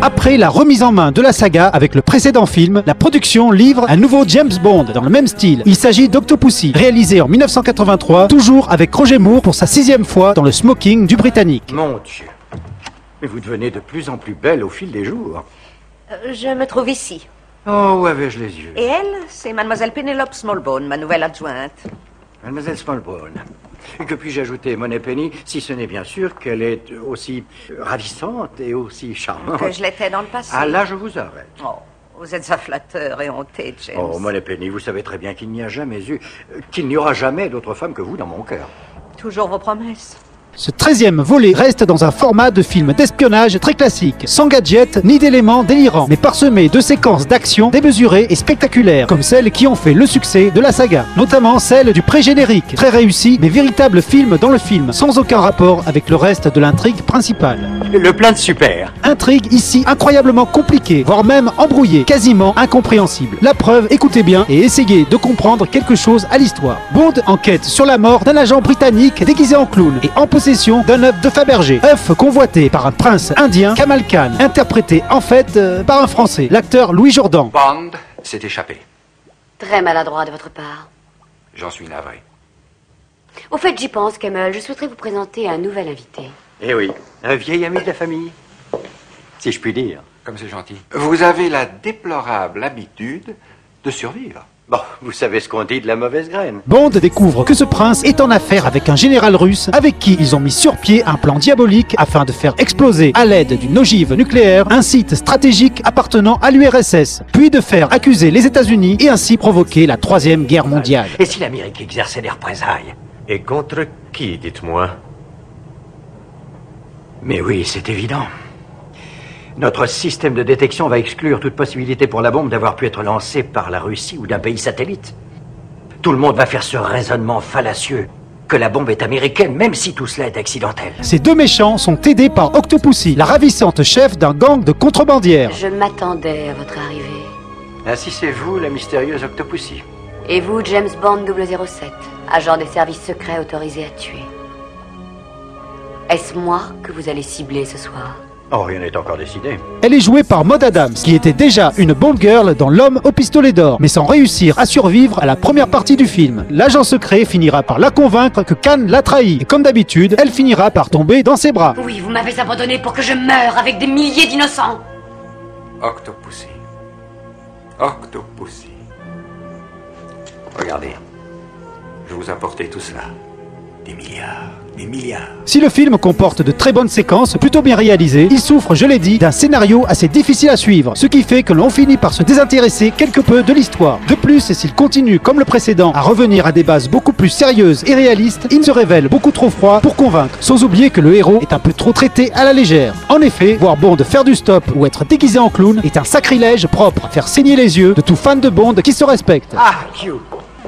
Après la remise en main de la saga avec le précédent film, la production livre un nouveau James Bond dans le même style. Il s'agit d'Octopussy, réalisé en 1983, toujours avec Roger Moore pour sa 6e fois dans le smoking du Britannique. Mon Dieu, mais vous devenez de plus en plus belle au fil des jours. Je me trouve ici. Oh, où avais-je les yeux? Et elle, c'est mademoiselle Penelope Smallbone, ma nouvelle adjointe. Mademoiselle Smallbone. Que puis-je ajouter, Moneypenny, si ce n'est bien sûr qu'elle est aussi ravissante et aussi charmante. Que je l'étais dans le passé. Ah, là, je vous arrête. Oh, vous êtes un flatteur et honté, James. Oh, Moneypenny, vous savez très bien qu'il n'y a jamais eu, qu'il n'y aura jamais d'autre femme que vous dans mon cœur. Toujours vos promesses. Ce 13e volet reste dans un format de film d'espionnage très classique, sans gadgets ni d'éléments délirants, mais parsemé de séquences d'action démesurées et spectaculaires, comme celles qui ont fait le succès de la saga, notamment celle du pré-générique, très réussi, mais véritable film dans le film, sans aucun rapport avec le reste de l'intrigue principale. Le plan de super. Intrigue ici incroyablement compliquée, voire même embrouillée, quasiment incompréhensible. La preuve, écoutez bien et essayez de comprendre quelque chose à l'histoire. Bond enquête sur la mort d'un agent britannique déguisé en clown et en possession d'un œuf de Fabergé, œuf convoité par un prince indien, Kamal Khan, interprété en fait par un Français, l'acteur Louis Jourdan. Bond s'est échappé. Très maladroit de votre part. J'en suis navré. Au fait, j'y pense, Kamel. Je souhaiterais vous présenter un nouvel invité. Eh oui, un vieil ami de la famille, si je puis dire. Comme c'est gentil. Vous avez la déplorable habitude de survivre. Bon, vous savez ce qu'on dit de la mauvaise graine. Bond découvre que ce prince est en affaire avec un général russe avec qui ils ont mis sur pied un plan diabolique afin de faire exploser, à l'aide d'une ogive nucléaire, un site stratégique appartenant à l'URSS, puis de faire accuser les États-Unis et ainsi provoquer la 3e guerre mondiale. Et si l'Amérique exerçait des représailles? Et contre qui, dites-moi? Mais oui, c'est évident. Notre système de détection va exclure toute possibilité pour la bombe d'avoir pu être lancée par la Russie ou d'un pays satellite. Tout le monde va faire ce raisonnement fallacieux que la bombe est américaine, même si tout cela est accidentel. Ces deux méchants sont aidés par Octopussy, la ravissante chef d'un gang de contrebandières. Je m'attendais à votre arrivée. Ainsi c'est vous, la mystérieuse Octopussy. Et vous, James Bond 007, agent des services secrets autorisé à tuer. Est-ce moi que vous allez cibler ce soir? Oh, rien n'est encore décidé. Elle est jouée par Maud Adams, qui était déjà une Bond girl dans L'Homme au pistolet d'or, mais sans réussir à survivre à la première partie du film. L'agent secret finira par la convaincre que Khan l'a trahi, et comme d'habitude, elle finira par tomber dans ses bras. Oui, vous m'avez abandonné pour que je meure avec des milliers d'innocents. Octopussy. Octopussy. Regardez. Je vous apportais tout cela. Des milliards. Des milliards. Si le film comporte de très bonnes séquences, plutôt bien réalisées, il souffre, je l'ai dit, d'un scénario assez difficile à suivre, ce qui fait que l'on finit par se désintéresser quelque peu de l'histoire. De plus, s'il continue, comme le précédent, à revenir à des bases beaucoup plus sérieuses et réalistes, il se révèle beaucoup trop froid pour convaincre, sans oublier que le héros est un peu trop traité à la légère. En effet, voir Bond faire du stop ou être déguisé en clown est un sacrilège propre à faire saigner les yeux de tout fan de Bond qui se respecte. Ah, Q,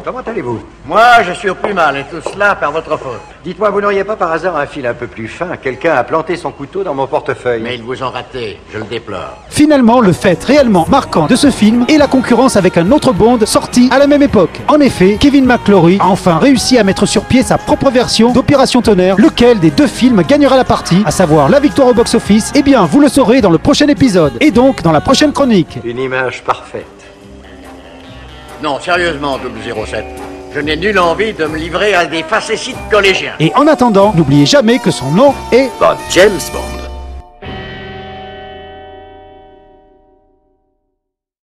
comment allez-vous? Moi, je suis au plus mal, et tout cela par votre faute. Dites-moi, vous n'auriez pas par hasard un fil un peu plus fin? Quelqu'un a planté son couteau dans mon portefeuille. Mais ils vous ont raté, je le déplore. Finalement, le fait réellement marquant de ce film est la concurrence avec un autre Bond sorti à la même époque. En effet, Kevin McClory a enfin réussi à mettre sur pied sa propre version d'Opération Tonnerre. Lequel des deux films gagnera la partie, à savoir la victoire au box-office? Eh bien, vous le saurez dans le prochain épisode, et donc dans la prochaine chronique. Une image parfaite. Non, sérieusement, 007. Je n'ai nulle envie de me livrer à des facétides collégiens. Et en attendant, n'oubliez jamais que son nom est Bon, James Bond.